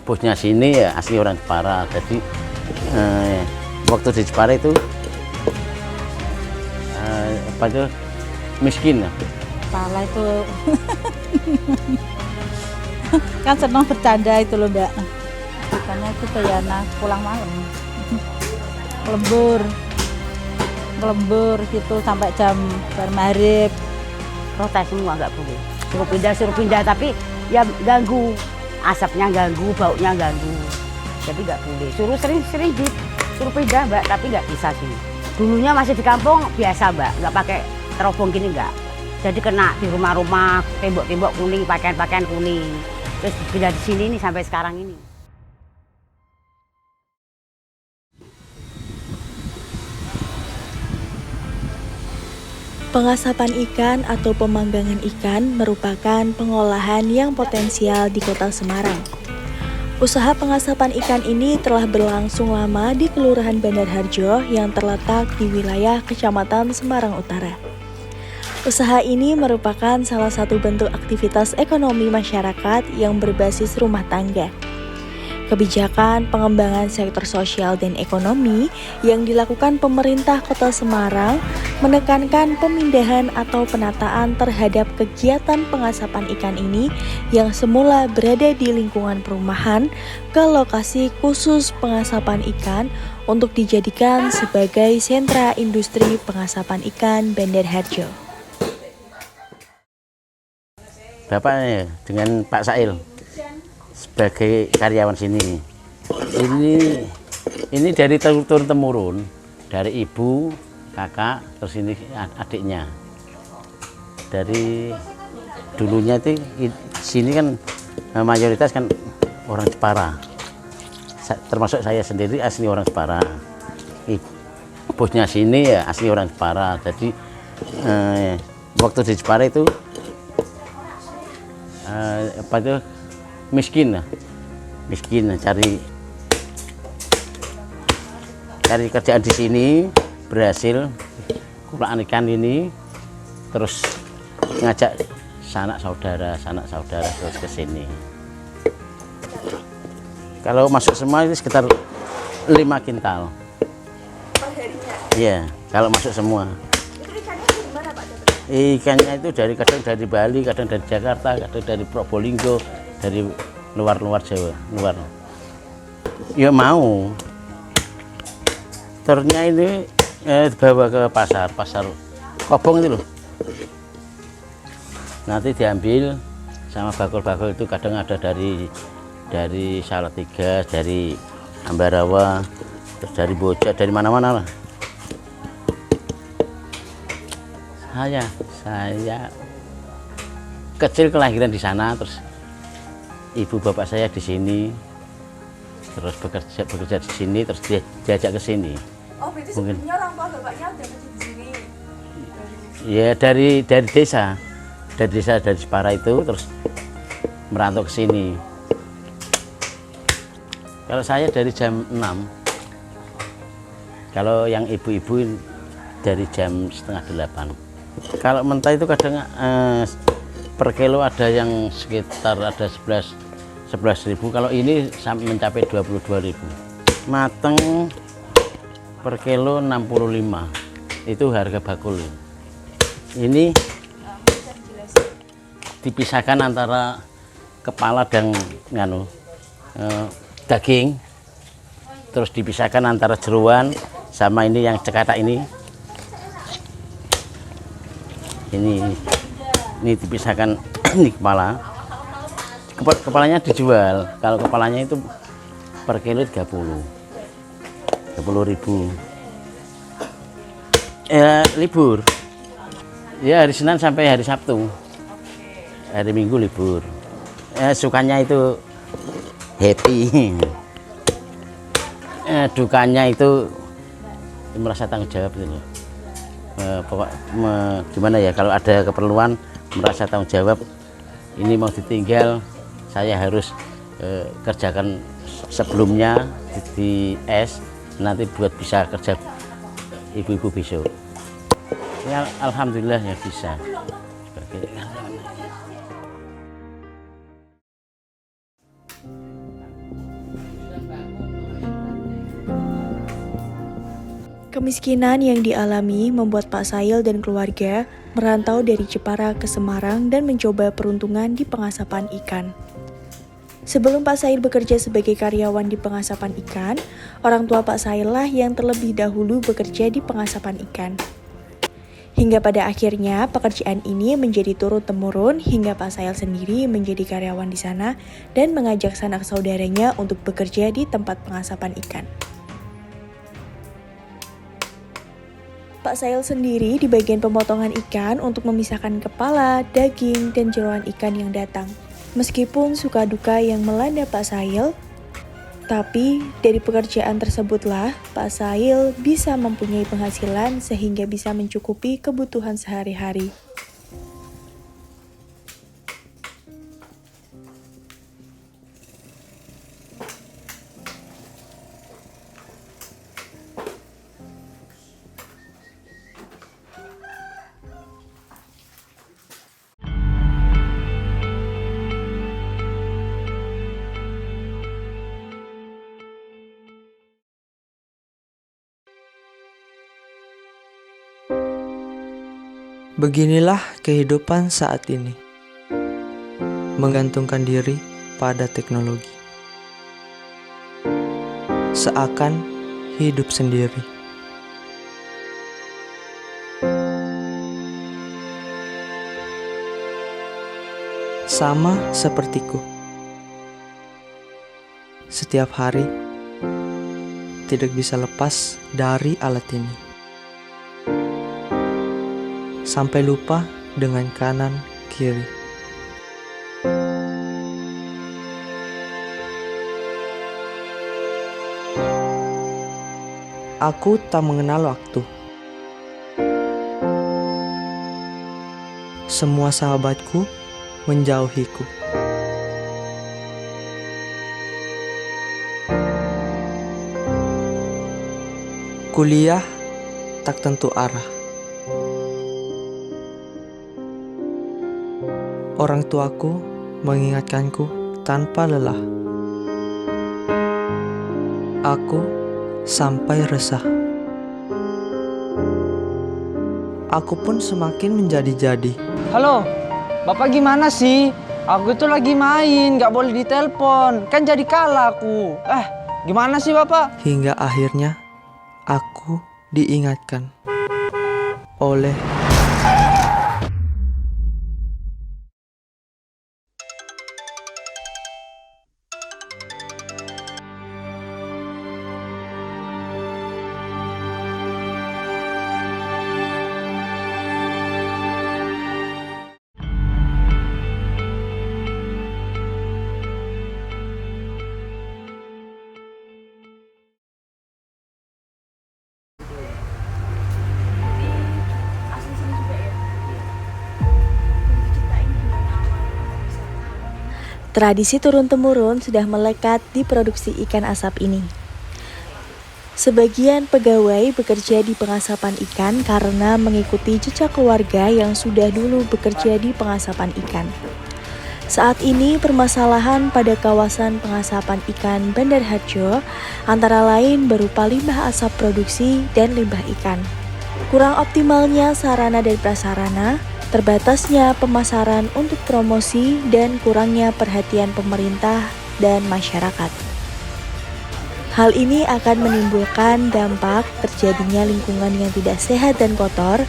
bosnya sini ya asli orang Jepara. Jadi waktu di Jepara itu apa itu miskin. Kepala itu kan senang bercanda itu loh Mbak. Bukannya itu Bayana pulang malam. Lembur gitu sampai jam maghrib. Protes semua nggak boleh. Suruh pindah tapi ya ganggu. Asapnya ganggu, baunya ganggu. Jadi nggak boleh. Sering suruh pindah Mbak, tapi nggak bisa sih. Dulunya masih di kampung biasa Mbak, nggak pakai terobong gini nggak. Jadi kena di rumah-rumah, tembok-tembok kuning, pakaian-pakaian kuning. Terus pindah di sini nih sampai sekarang ini. Pengasapan ikan atau pemanggangan ikan merupakan pengolahan yang potensial di Kota Semarang. Usaha pengasapan ikan ini telah berlangsung lama di Kelurahan Bandar Harjo yang terletak di wilayah Kecamatan Semarang Utara. Usaha ini merupakan salah satu bentuk aktivitas ekonomi masyarakat yang berbasis rumah tangga. Kebijakan pengembangan sektor sosial dan ekonomi yang dilakukan pemerintah Kota Semarang menekankan pemindahan atau penataan terhadap kegiatan pengasapan ikan ini yang semula berada di lingkungan perumahan ke lokasi khusus pengasapan ikan untuk dijadikan sebagai sentra industri pengasapan ikan Bandar Harjo. Bapaknya dengan Pak Sail sebagai karyawan sini. Ini dari turun temurun, dari ibu, kakak, terus ini adiknya. Dari dulunya itu sini kan mayoritas kan orang Jepara. Termasuk saya sendiri asli orang Jepara. Bosnya sini ya asli orang Jepara. Jadi waktu di Jepara itu apa itu miskin cari kerjaan di sini, berhasil kulaan ikan ini, terus ngajak sanak saudara terus ke sini. Kalau masuk semua itu sekitar 5 kintal. Iya, kalau masuk semua. Ikannya itu kadang dari Bali, kadang dari Jakarta, kadang dari Probolinggo, dari luar Jawa, luar. Ya mau. Ternya ini dibawa ke pasar Kobong itu loh. Nanti diambil sama bakul-bakul itu kadang ada dari Salatiga, dari Ambarawa, terus dari Boja, dari mana-mana lah. Saya kecil kelahiran di sana, terus ibu bapak saya di sini, terus bekerja di sini, terus diajak ke sini. Oh, berarti sebelumnya orang tua bapaknya udah kerja di sini? Ya dari desa, dari Jepara itu, terus merantau ke sini. Kalau saya dari jam 6, kalau yang ibu-ibu dari jam setengah 8. Kalau mentah itu kadang per kilo ada yang sekitar ada 11.000. Kalau ini sampai mencapai 22.000. Mateng per kilo 65. Itu harga bakul. Ini dipisahkan antara kepala dan daging. Terus dipisahkan antara jeroan sama ini yang cekatak ini. Ini dipisahkan ini kepalanya dijual. Kalau kepalanya itu per kilo 30.000. Libur ya hari Senin sampai hari Sabtu. Hari Minggu libur. Sukanya itu happy. Dukanya itu merasa tanggung jawab itu. Gimana ya, kalau ada keperluan merasa tanggung jawab, ini mau ditinggal saya harus kerjakan sebelumnya di es, nanti buat bisa kerja ibu-ibu besok. Ya, alhamdulillah ya bisa. Kemiskinan yang dialami membuat Pak Sail dan keluarga merantau dari Jepara ke Semarang dan mencoba peruntungan di pengasapan ikan. Sebelum Pak Sail bekerja sebagai karyawan di pengasapan ikan, orang tua Pak Sail lah yang terlebih dahulu bekerja di pengasapan ikan. Hingga pada akhirnya pekerjaan ini menjadi turun-temurun hingga Pak Sail sendiri menjadi karyawan di sana dan mengajak sanak saudaranya untuk bekerja di tempat pengasapan ikan. Pak Sail sendiri di bagian pemotongan ikan untuk memisahkan kepala, daging, dan jeroan ikan yang datang. Meskipun suka duka yang melanda Pak Sail, tapi dari pekerjaan tersebutlah Pak Sail bisa mempunyai penghasilan sehingga bisa mencukupi kebutuhan sehari-hari. Beginilah kehidupan saat ini, menggantungkan diri pada teknologi, seakan hidup sendiri. Sama sepertiku, setiap hari tidak bisa lepas dari alat ini. Sampai lupa dengan kanan kiri. Aku tak mengenal waktu. Semua sahabatku menjauhiku. Kuliah tak tentu arah. Orang tuaku mengingatkanku tanpa lelah. Aku sampai resah. Aku pun semakin menjadi-jadi. Halo, Bapak gimana sih? Aku itu lagi main, gak boleh ditelepon. Kan jadi kalah aku. Gimana sih Bapak? Hingga akhirnya aku diingatkan oleh Tradisi turun-temurun sudah melekat di produksi ikan asap ini. Sebagian pegawai bekerja di pengasapan ikan karena mengikuti jejak keluarga yang sudah dulu bekerja di pengasapan ikan. Saat ini permasalahan pada kawasan pengasapan ikan Bandar Harjo antara lain berupa limbah asap produksi dan limbah ikan. Kurang optimalnya sarana dan prasarana, terbatasnya pemasaran untuk promosi, dan kurangnya perhatian pemerintah dan masyarakat. Hal ini akan menimbulkan dampak terjadinya lingkungan yang tidak sehat dan kotor,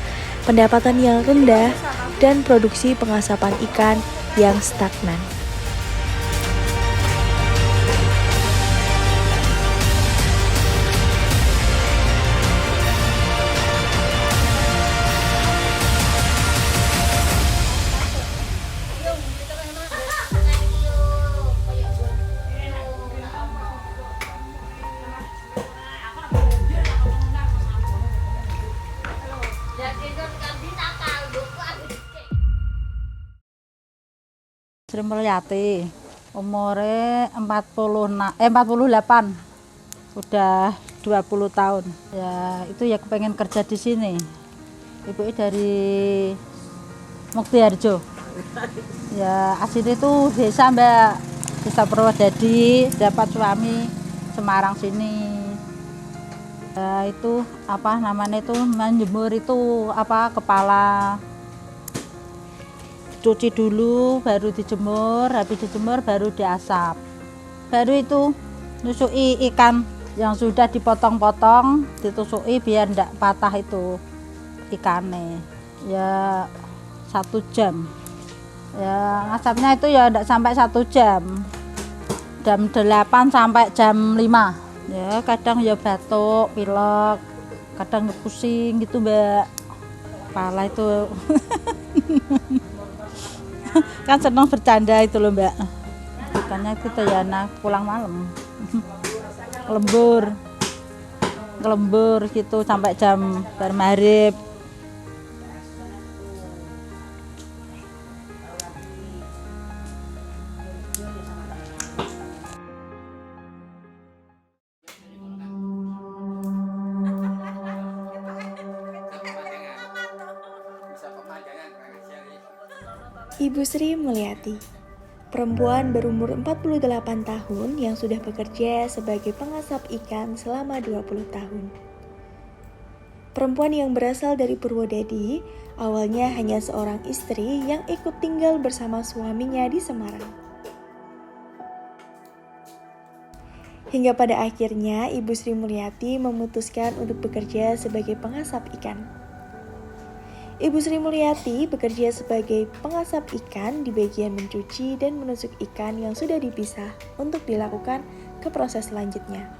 pendapatan yang rendah, dan produksi pengasapan ikan yang stagnan. Sri Mulyati, umurnya 48, udah 20 tahun. Ya itu ya kepengen kerja di sini. Ibu dari Muktiharjo. Ya asli itu desa Mbak, desa Purwodadi, dapat suami Semarang sini. Itu apa namanya itu menjemur itu apa kepala. Cuci dulu baru dijemur, habis dijemur baru diasap. Baru itu nusui ikan yang sudah dipotong-potong, ditusui biar enggak patah itu ikannya. Ya 1 jam. Ya ngasapnya itu ya enggak sampai 1 jam. Jam 8 sampai jam 5. Ya kadang ya batuk, pilek, kadang pusing gitu Mbak. Kepala itu kan senang bercanda itu loh Mbak. Ikannya itu ya pulang malam. Ngelembur gitu sampai jam maghrib. Ibu Sri Mulyati, perempuan berumur 48 tahun yang sudah bekerja sebagai pengasap ikan selama 20 tahun. Perempuan yang berasal dari Purwodadi, awalnya hanya seorang istri yang ikut tinggal bersama suaminya di Semarang. Hingga pada akhirnya Ibu Sri Mulyati memutuskan untuk bekerja sebagai pengasap ikan. Ibu Sri Mulyati bekerja sebagai pengasap ikan di bagian mencuci dan menusuk ikan yang sudah dipisah untuk dilakukan ke proses selanjutnya.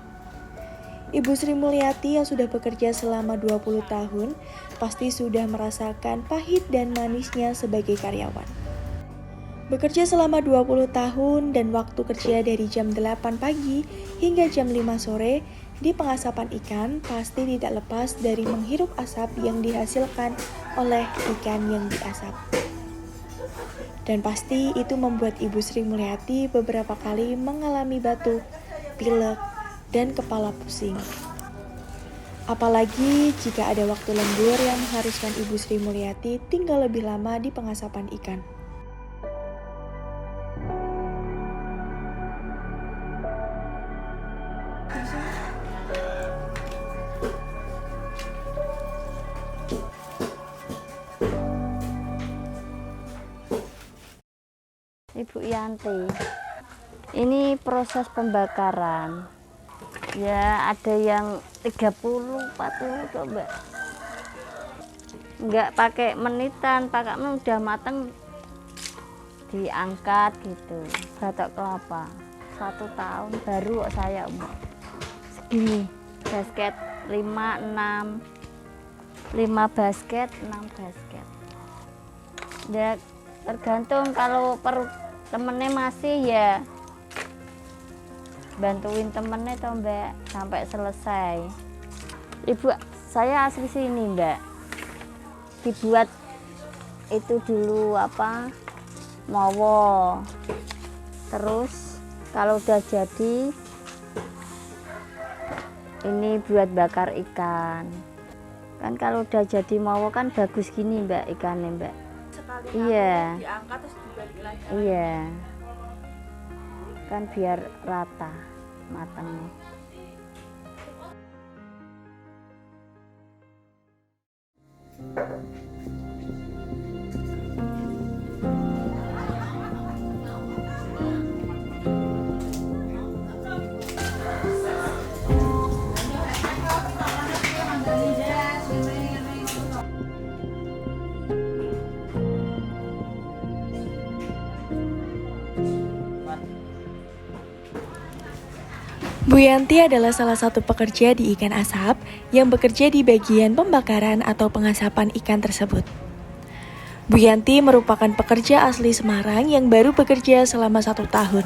Ibu Sri Mulyati yang sudah bekerja selama 20 tahun pasti sudah merasakan pahit dan manisnya sebagai karyawan. Bekerja selama 20 tahun dan waktu kerja dari jam 8 pagi hingga jam 5 sore di pengasapan ikan pasti tidak lepas dari menghirup asap yang dihasilkan oleh ikan yang diasap. Dan pasti itu membuat Ibu Sri Mulyati beberapa kali mengalami batuk, pilek, dan kepala pusing. Apalagi jika ada waktu lembur yang mengharuskan Ibu Sri Mulyati tinggal lebih lama di pengasapan ikan. Ibu Yanti, ini proses pembakaran. Ya ada yang 30, 40 tuh Mbak. Enggak pakai menitan, pakai udah mateng diangkat gitu. Batok kelapa 1 tahun baru saya umur segini. Basket 5, 6, 5 basket, 6 basket. Ya tergantung kalau temennya masih ya bantuin temennya toh Mbak sampai selesai. Ibu saya asli sini Mbak, dibuat itu dulu apa mawo, terus kalau udah jadi ini buat bakar ikan kan. Kalau udah jadi mawo kan bagus gini Mbak ikannya Mbak. Iya, diangkat terus dibalik lagi. iya, kan biar rata matangnya. Bu Yanti adalah salah satu pekerja di ikan asap yang bekerja di bagian pembakaran atau pengasapan ikan tersebut. Bu Yanti merupakan pekerja asli Semarang yang baru bekerja selama 1 tahun.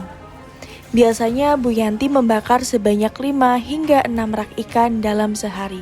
Biasanya Bu Yanti membakar sebanyak 5 hingga 6 rak ikan dalam sehari.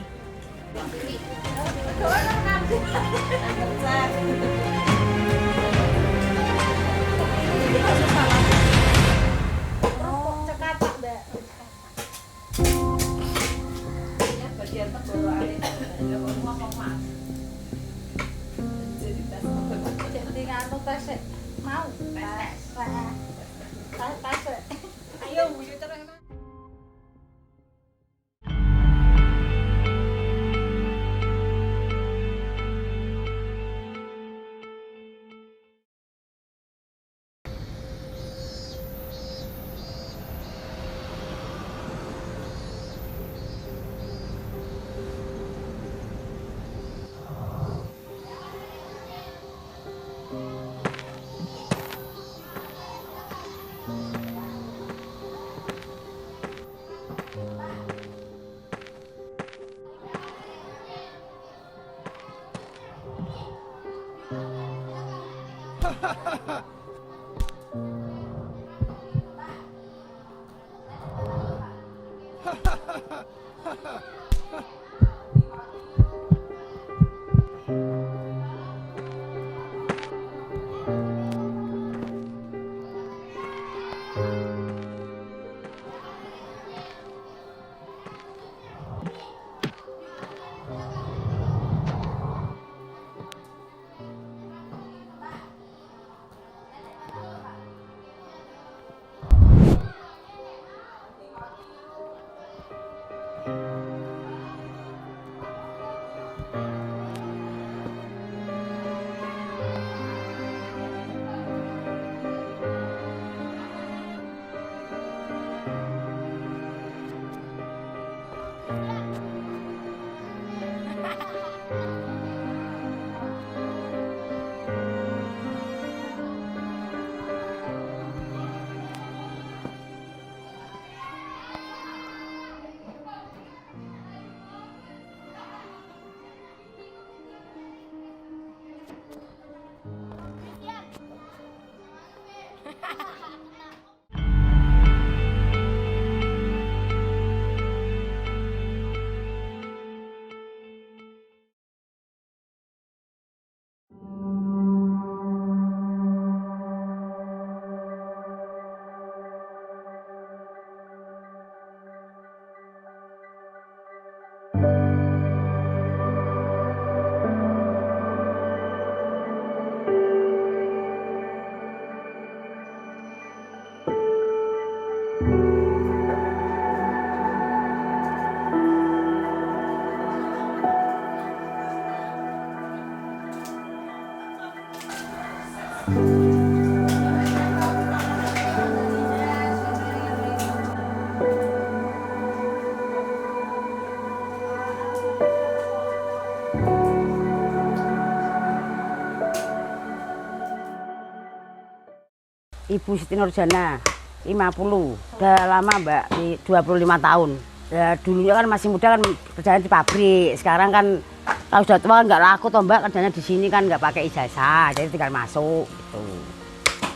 Ibu Siti Nurjana, 50. Udah lama Mbak, di 25 tahun. Ya, dulunya kan masih muda kan kerjanya di pabrik. Sekarang kan kalau sudah tua nggak laku toh Mbak, kerjanya di sini kan nggak pakai ijazah, jadi tinggal masuk gitu.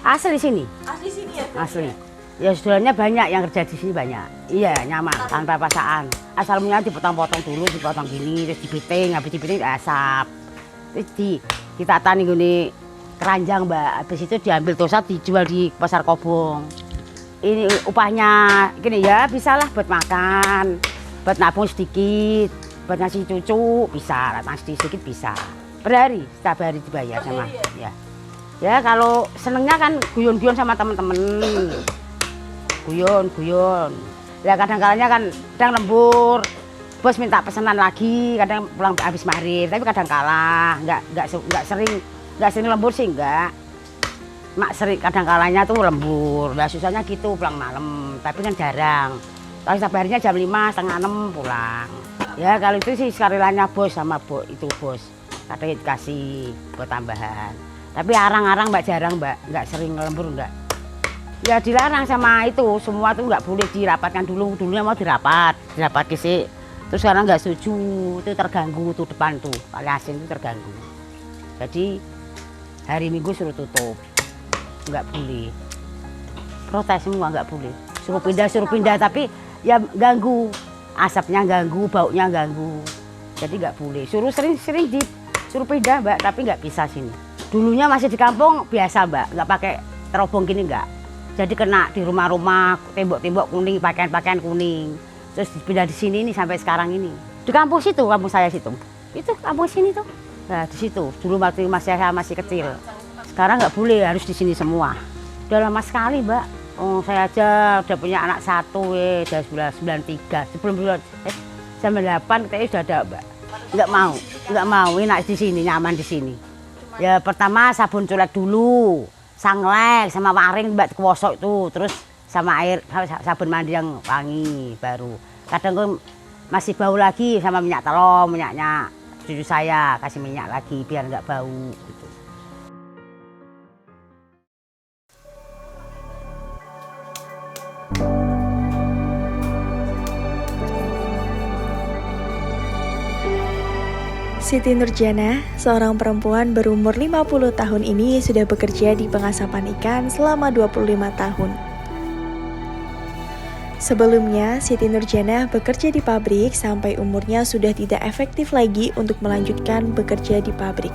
Asli sini. Asli sini ya? Asli. Ya saudaranya banyak yang kerja di sini banyak. Iya, nyaman tanpa paksaan. Asal mulanya dipotong-potong dulu, dipotong gini, terus dibiting, habis dibiting asap. Terus ditata nih gini keranjang Mbak, habis itu diambil tosa dijual di pasar Kobong. Ini upahnya gini ya, bisalah buat makan, buat nabung sedikit, buat ngasih cucu bisa, ngasih sedikit bisa. Per hari, setiap hari dibayar sama ya. Ya kalau senengnya kan guyon-guyon sama temen-temen, guyon. Ya kadang-kalanya kan kadang lembur, bos minta pesanan lagi, kadang pulang habis maghrib, tapi kadang kalah, nggak sering lembur sih enggak. Mak sering kadang kalanya tuh lembur, nah susahnya gitu pulang malam, tapi kan jarang. Kalau setiap harinya jam 5, setengah 6 pulang. Ya kalau itu sih sekaliannya bos sama itu bos, kadang dikasih buat tambahan. Tapi arang-arang Mbak jarang Mbak, nggak sering lembur enggak. Ya dilarang sama itu, semua tuh nggak boleh dirapatkan dulunya mau dirapat sih. Terus sekarang nggak setuju, itu terganggu tuh depan tuh, Kali Asin itu terganggu. Jadi hari Minggu suruh tutup. Nggak boleh, protes semua nggak boleh, suruh pindah tapi ya ganggu, asapnya ganggu, baunya ganggu, jadi nggak boleh. Sering suruh pindah Mbak, tapi nggak bisa sini. Dulunya masih di kampung biasa Mbak, nggak pakai terobong gini nggak, jadi kena di rumah-rumah, tembok-tembok kuning, pakaian kuning, terus pindah di sini nih sampai sekarang ini. Di kampung situ, kampung saya situ, itu kampung sini tuh, nah di situ dulu waktu masih kecil. Sekarang nggak boleh, harus di sini semua. Udah lama sekali Mbak. Oh, saya aja udah punya anak satu, dari 93. Sebelum 98 katanya sudah ada Mbak. Nggak mau, enak di sini, nyaman di sini. Ya pertama sabun culet dulu, sanglek sama waring Mbak kewosok itu, terus sama air sabun mandi yang wangi baru. Kadang kan masih bau lagi sama minyak telur, minyaknya cucu saya kasih minyak lagi biar nggak bau gitu. Siti Nurjana, seorang perempuan berumur 50 tahun ini sudah bekerja di pengasapan ikan selama 25 tahun. Sebelumnya, Siti Nurjana bekerja di pabrik sampai umurnya sudah tidak efektif lagi untuk melanjutkan bekerja di pabrik.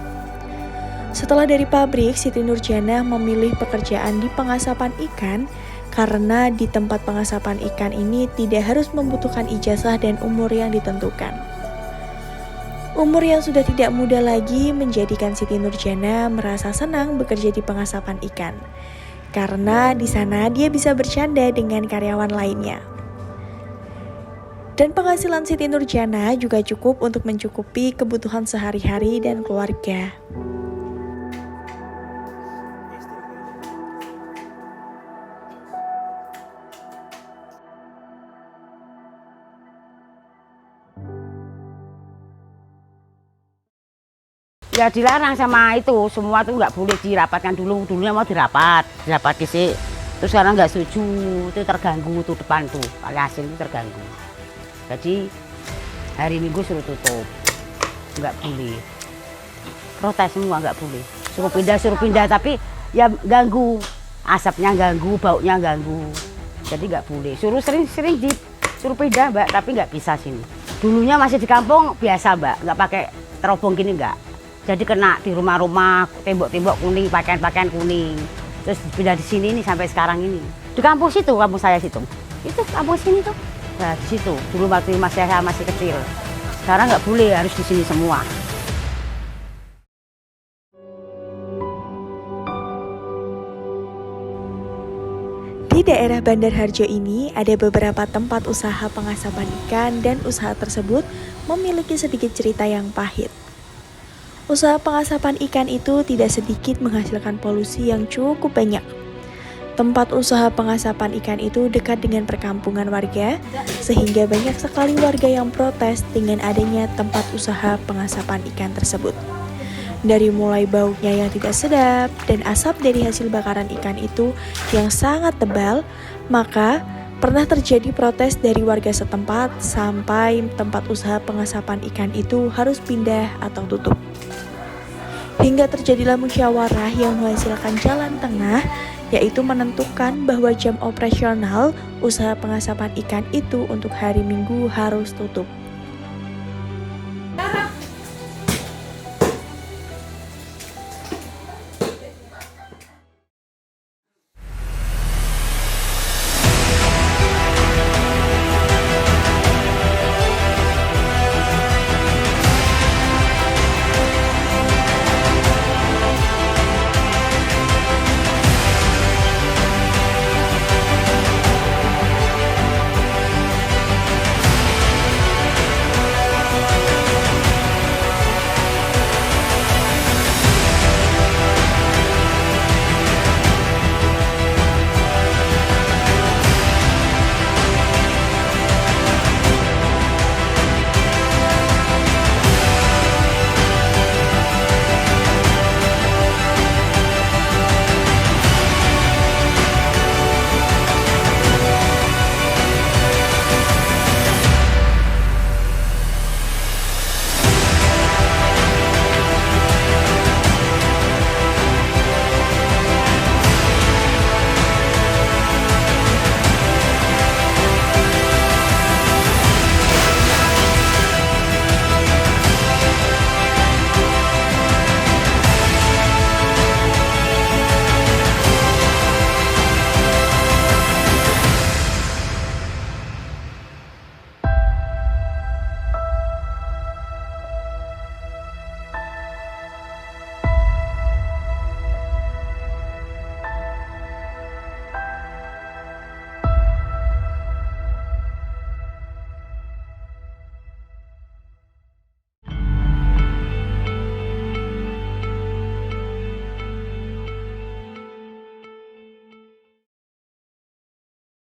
Setelah dari pabrik, Siti Nurjana memilih pekerjaan di pengasapan ikan karena di tempat pengasapan ikan ini tidak harus membutuhkan ijazah dan umur yang ditentukan. Umur yang sudah tidak muda lagi menjadikan Siti Nurjana merasa senang bekerja di pengasapan ikan. Karena di sana dia bisa bercanda dengan karyawan lainnya. Dan penghasilan Siti Nurjana juga cukup untuk mencukupi kebutuhan sehari-hari dan keluarga. Ya dilarang sama itu, semua tuh nggak boleh dirapatkan dulu. Dulunya mau dirapat sih. Terus sekarang nggak setuju, itu terganggu tuh depan tuh, kali hasil itu terganggu. Jadi hari Minggu suruh tutup, nggak boleh. Protes semua nggak boleh. Suruh pindah, tapi ya ganggu, asapnya ganggu, baunya ganggu. Jadi nggak boleh. Suruh sering suruh pindah Mbak, tapi nggak bisa sini. Dulunya masih di kampung biasa Mbak, nggak pakai terobong gini nggak. Jadi kena di rumah-rumah, tembok-tembok kuning, pakaian-pakaian kuning. Terus pindah di sini nih sampai sekarang ini. Di kampung situ, kampung saya situ. Itu kampung sini tuh. Nah, di situ. Dulu waktu saya masih kecil. Sekarang nggak boleh, harus di sini semua. Di daerah Bandar Harjo ini ada beberapa tempat usaha pengasapan ikan dan usaha tersebut memiliki sedikit cerita yang pahit. Usaha pengasapan ikan itu tidak sedikit menghasilkan polusi yang cukup banyak. Tempat usaha pengasapan ikan itu dekat dengan perkampungan warga, sehingga banyak sekali warga yang protes dengan adanya tempat usaha pengasapan ikan tersebut. Dari mulai baunya yang tidak sedap dan asap dari hasil bakaran ikan itu yang sangat tebal, maka pernah terjadi protes dari warga setempat sampai tempat usaha pengasapan ikan itu harus pindah atau tutup. Hingga terjadilah musyawarah yang menghasilkan jalan tengah, yaitu menentukan bahwa jam operasional usaha pengasapan ikan itu untuk hari Minggu harus tutup.